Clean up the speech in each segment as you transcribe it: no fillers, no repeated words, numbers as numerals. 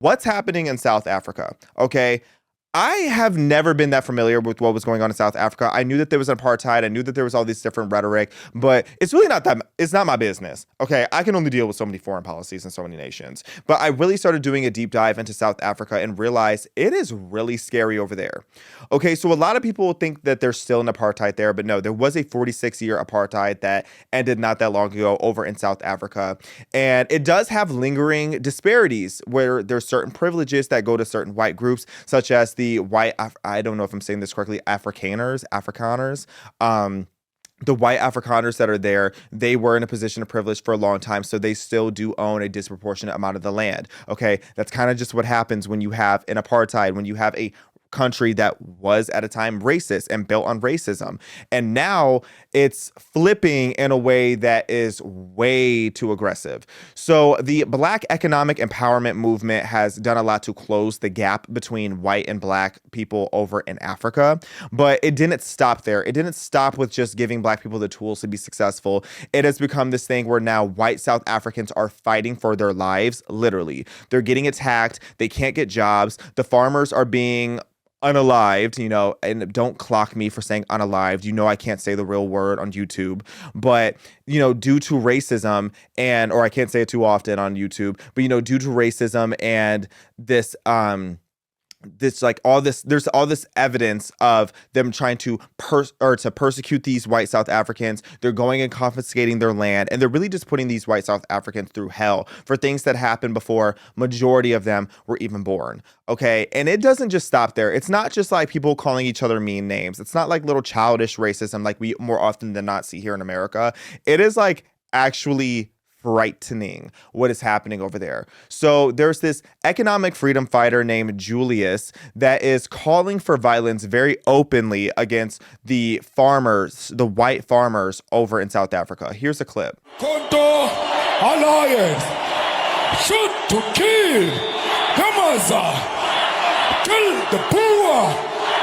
what's happening in South Africa? Okay. I have never been that familiar with what was going on in South Africa. I knew that there was apartheid. I knew that there was all these different rhetoric, but it's really it's not my business. Okay. I can only deal with so many foreign policies and so many nations. But I really started doing a deep dive into South Africa and realized it is really scary over there. Okay. So a lot of people think that there's still an apartheid there, but no, there was a 46-year apartheid that ended not that long ago over in South Africa. And it does have lingering disparities where there's certain privileges that go to certain white groups, such as the white, I don't know if I'm saying this correctly, Afrikaners. The white Afrikaners that are there, they were in a position of privilege for a long time, so they still do own a disproportionate amount of the land. Okay, that's kind of just what happens when you have an apartheid, when you have a country that was at a time racist and built on racism. And now it's flipping in a way that is way too aggressive. So the Black economic empowerment movement has done a lot to close the gap between white and Black people over in Africa, but it didn't stop there. It didn't stop with just giving Black people the tools to be successful. It has become this thing where now white South Africans are fighting for their lives, literally. They're getting attacked. They can't get jobs. The farmers are being unalived, and don't clock me for saying unalived. I can't say the real word on YouTube, but, due to racism or I can't say it too often on YouTube, but, due to racism and this, there's all this evidence of them trying to persecute these white South Africans. They're going and confiscating their land, and they're really just putting these white South Africans through hell for things that happened before majority of them were even born. Okay. And it doesn't just stop there. It's not just like people calling each other mean names. It's not like little childish racism like we more often than not see here in America. It is like actually frightening what is happening over there. So there's this economic freedom fighter named Julius that is calling for violence very openly against the farmers, the white farmers over in South Africa. Here's a clip. Konto Alliance, shoot to kill, Hamaza, kill the poor,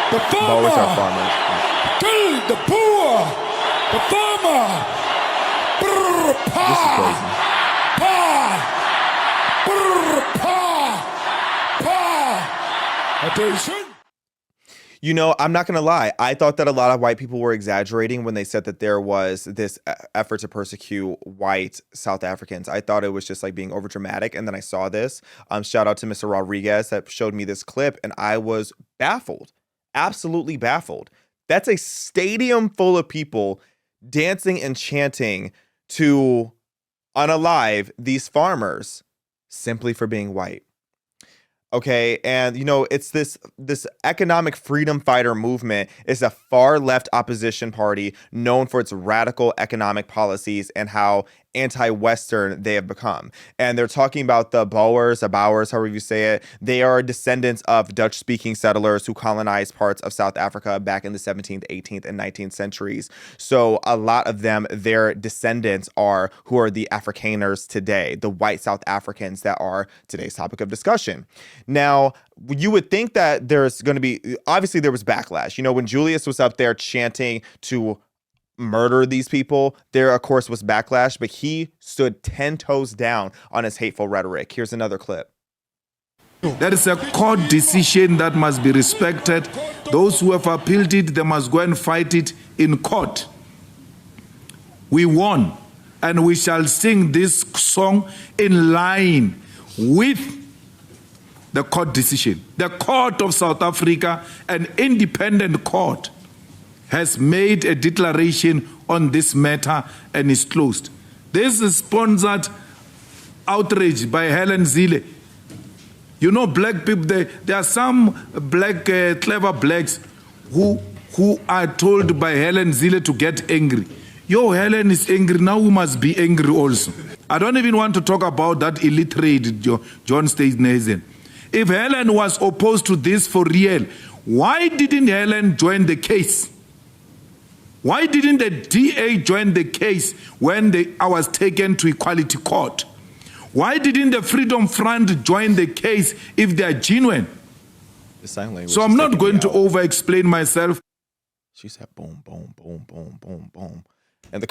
the farmer, kill the poor, the farmer. This is crazy. Attention. I'm not going to lie. I thought that a lot of white people were exaggerating when they said that there was this effort to persecute white South Africans. I thought it was just like being overdramatic. And then I saw this. Shout out to Mr. Rodriguez that showed me this clip, and I was baffled, absolutely baffled. That's a stadium full of people dancing and chanting to unalive these farmers simply for being white. Okay. And, it's this economic freedom fighter movement is a far left opposition party known for its radical economic policies and how anti-Western they have become. And they're talking about the Boers, however you say it. They are descendants of Dutch-speaking settlers who colonized parts of South Africa back in the 17th, 18th, and 19th centuries. So a lot of them, their descendants who are the Afrikaners today, the white South Africans that are today's topic of discussion. Now, you would think that there's going to be, obviously there was backlash. When Julius was up there chanting to murder these people, there of course was backlash, but he stood 10 toes down on his hateful rhetoric. Here's another clip. That is a court decision that must be respected. Those who have appealed it, they must go and fight it in court. We won, and we shall sing this song in line with the court decision. The Court of South Africa, an independent court, has made a declaration on this matter and is closed. This is sponsored outrage by Helen Zille. Black people, there are some clever blacks who are told by Helen Zille to get angry. Helen is angry, now we must be angry also. I don't even want to talk about that illiterate John Steenhuisen. If Helen was opposed to this for real, why didn't Helen join the case? Why didn't the DA join the case when I was taken to Equality Court? Why didn't the Freedom Front join the case if they are genuine? So I'm not going to over-explain myself. She said boom, boom, boom, boom, boom, boom. And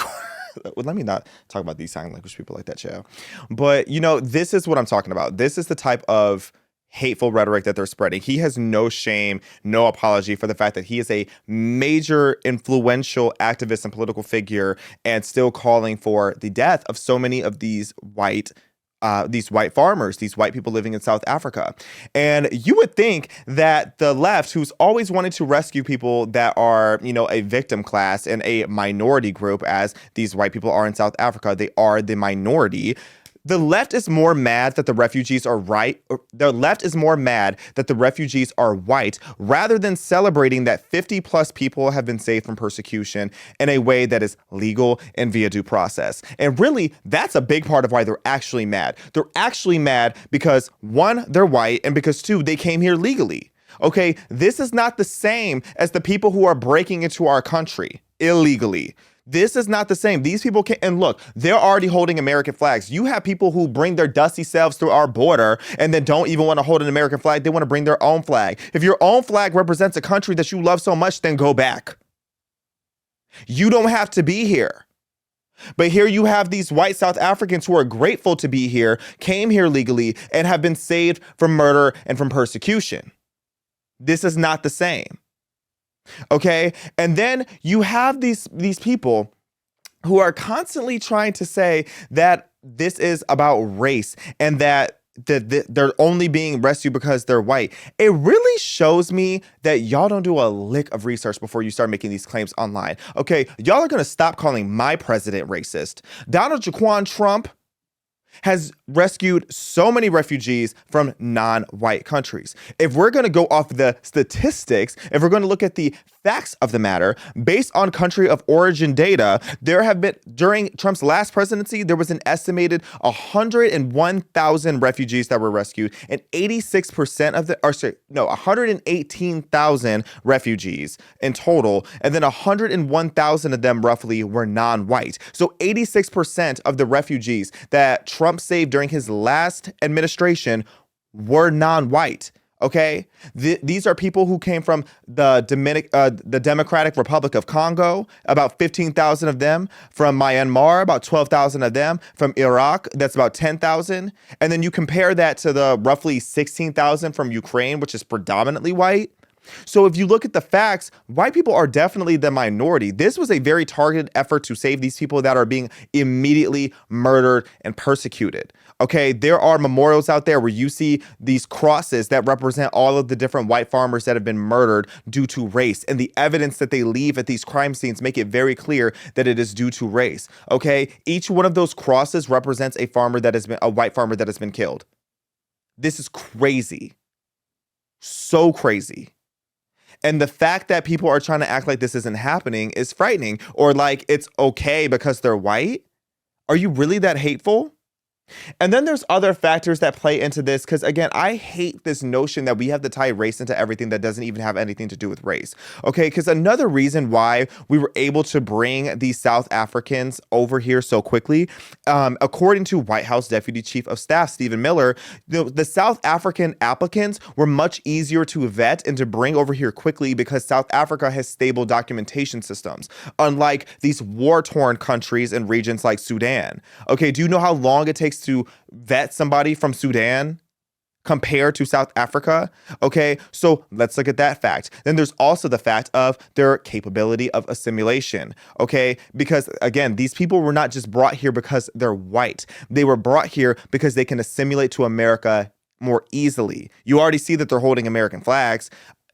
let me not talk about these sign language people like that, child. But, this is what I'm talking about. This is the type of hateful rhetoric that they're spreading. He has no shame, no apology for the fact that he is a major influential activist and political figure and still calling for the death of so many of these white farmers, these white people living in South Africa. And you would think that the left, who's always wanted to rescue people that are, a victim class and a minority group, as these white people are in South Africa, they are the minority. The left is more mad that the refugees are right. The left is more mad that the refugees are white rather than celebrating that 50 plus people have been saved from persecution in a way that is legal and via due process. And really, that's a big part of why they're actually mad. They're actually mad because, one, they're white, and because, two, they came here legally. Okay, this is not the same as the people who are breaking into our country illegally. This is not the same. These people can, and look, they're already holding American flags. You have people who bring their dusty selves through our border and then don't even want to hold an American flag. They want to bring their own flag. If your own flag represents a country that you love so much, then go back. You don't have to be here. But here you have these white South Africans who are grateful to be here, came here legally, and have been saved from murder and from persecution. This is not the same. Okay. And then you have these people who are constantly trying to say that this is about race and that they're only being rescued because they're white. It really shows me that y'all don't do a lick of research before you start making these claims online. Okay. Y'all are going to stop calling my president racist. Donald Jaquan Trump has rescued so many refugees from non-white countries. If we're going to go off the statistics, if we're going to look at the facts of the matter, based on country of origin data, there have been, during Trump's last presidency, there was an estimated 101,000 refugees that were rescued, and 118,000 refugees in total, and then 101,000 of them roughly were non-white. So 86% of the refugees that Trump saved during his last administration were non-white. Okay, these are people who came from the Democratic Republic of Congo, about 15,000 of them, from Myanmar, about 12,000 of them, from Iraq, that's about 10,000. And then you compare that to the roughly 16,000 from Ukraine, which is predominantly white. So if you look at the facts, white people are definitely the minority. This was a very targeted effort to save these people that are being immediately murdered and persecuted. Okay, there are memorials out there where you see these crosses that represent all of the different white farmers that have been murdered due to race. And the evidence that they leave at these crime scenes make it very clear that it is due to race. Okay, each one of those crosses represents a white farmer that has been killed. This is crazy. So crazy. And the fact that people are trying to act like this isn't happening is frightening, or like it's okay because they're white. Are you really that hateful? And then there's other factors that play into this, because again, I hate this notion that we have to tie race into everything that doesn't even have anything to do with race. Okay, because another reason why we were able to bring these South Africans over here so quickly, according to White House Deputy Chief of Staff Stephen Miller, the South African applicants were much easier to vet and to bring over here quickly because South Africa has stable documentation systems, unlike these war-torn countries and regions like Sudan. Okay, do you know how long it takes to vet somebody from Sudan compared to South Africa? Okay, so let's look at that fact. Then there's also the fact of their capability of assimilation. Okay, because again, these people were not just brought here because they're white. They were brought here because they can assimilate to America more easily. You already see that they're holding American flags.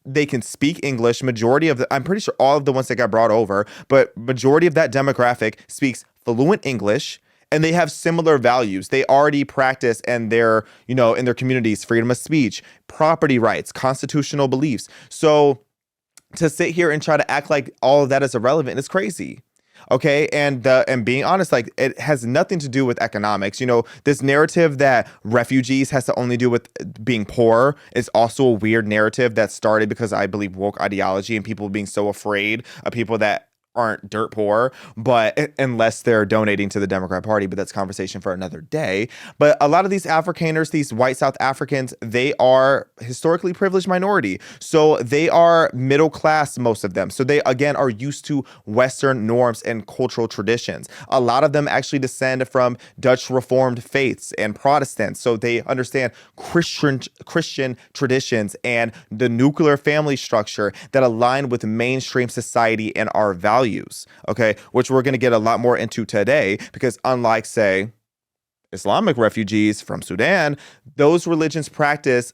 They can speak English. I'm pretty sure all of the ones that got brought over, but majority of that demographic speaks fluent English. And they have similar values. They already practice in their communities, freedom of speech, property rights, constitutional beliefs. So to sit here and try to act like all of that is irrelevant is crazy. Okay, and being honest, like it has nothing to do with economics. This narrative that refugees has to only do with being poor is also a weird narrative that started because I believe woke ideology and people being so afraid of people that aren't dirt poor, but unless they're donating to the Democrat Party, but that's conversation for another day. But a lot of these Afrikaners, these white South Africans, they are historically privileged minority. So they are middle class, most of them. So they, again, are used to Western norms and cultural traditions. A lot of them actually descend from Dutch Reformed faiths and Protestants. So they understand Christian traditions and the nuclear family structure that align with mainstream society and our values. Okay, which we're going to get a lot more into today, because unlike, say, Islamic refugees from Sudan, those religions practice,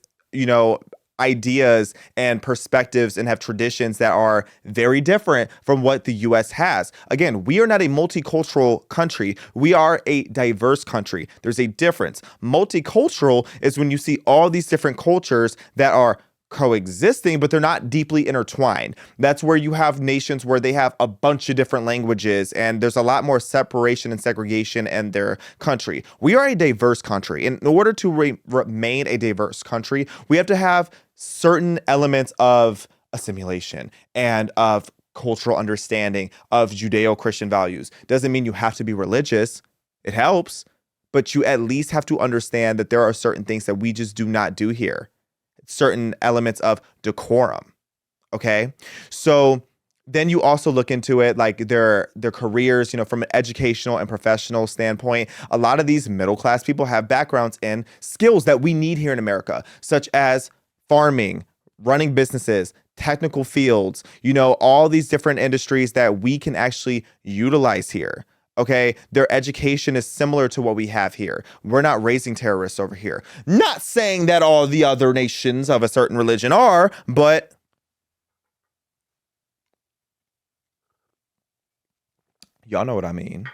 ideas and perspectives and have traditions that are very different from what the US has. Again, we are not a multicultural country. We are a diverse country. There's a difference. Multicultural is when you see all these different cultures that are coexisting, but they're not deeply intertwined. That's where you have nations where they have a bunch of different languages and there's a lot more separation and segregation in their country. We are a diverse country. In order to remain a diverse country, we have to have certain elements of assimilation and of cultural understanding of Judeo-Christian values. Doesn't mean you have to be religious. It helps, but you at least have to understand that there are certain things that we just do not do here. Certain elements of decorum. Okay. So then you also look into it, like their careers, from an educational and professional standpoint. A lot of these middle class people have backgrounds in skills that we need here in America, such as farming, running businesses, technical fields, all these different industries that we can actually utilize here. Okay, their education is similar to what we have here. We're not raising terrorists over here. Not saying that all the other nations of a certain religion are, but y'all know what I mean.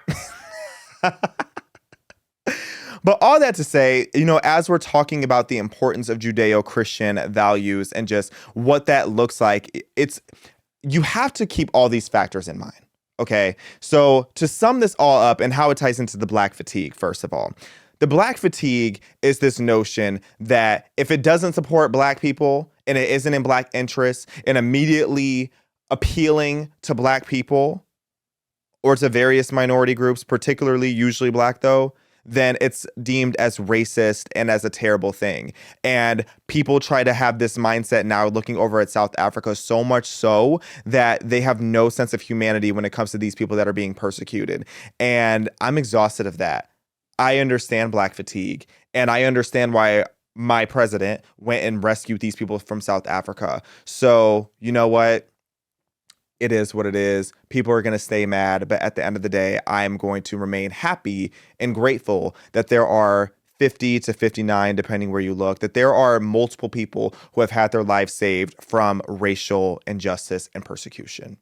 But all that to say, as we're talking about the importance of Judeo-Christian values and just what that looks like, you have to keep all these factors in mind. Okay, so to sum this all up and how it ties into the Black fatigue, first of all, the Black fatigue is this notion that if it doesn't support Black people and it isn't in Black interests and immediately appealing to Black people or to various minority groups, particularly usually Black though, then it's deemed as racist and as a terrible thing. And people try to have this mindset now looking over at South Africa, so much so that they have no sense of humanity when it comes to these people that are being persecuted. And I'm exhausted of that. I understand Black fatigue, and I understand why my president went and rescued these people from South Africa. So you know what? It is what it is. People are going to stay mad, but at the end of the day, I'm going to remain happy and grateful that there are 50 to 59, depending where you look, that there are multiple people who have had their lives saved from racial injustice and persecution.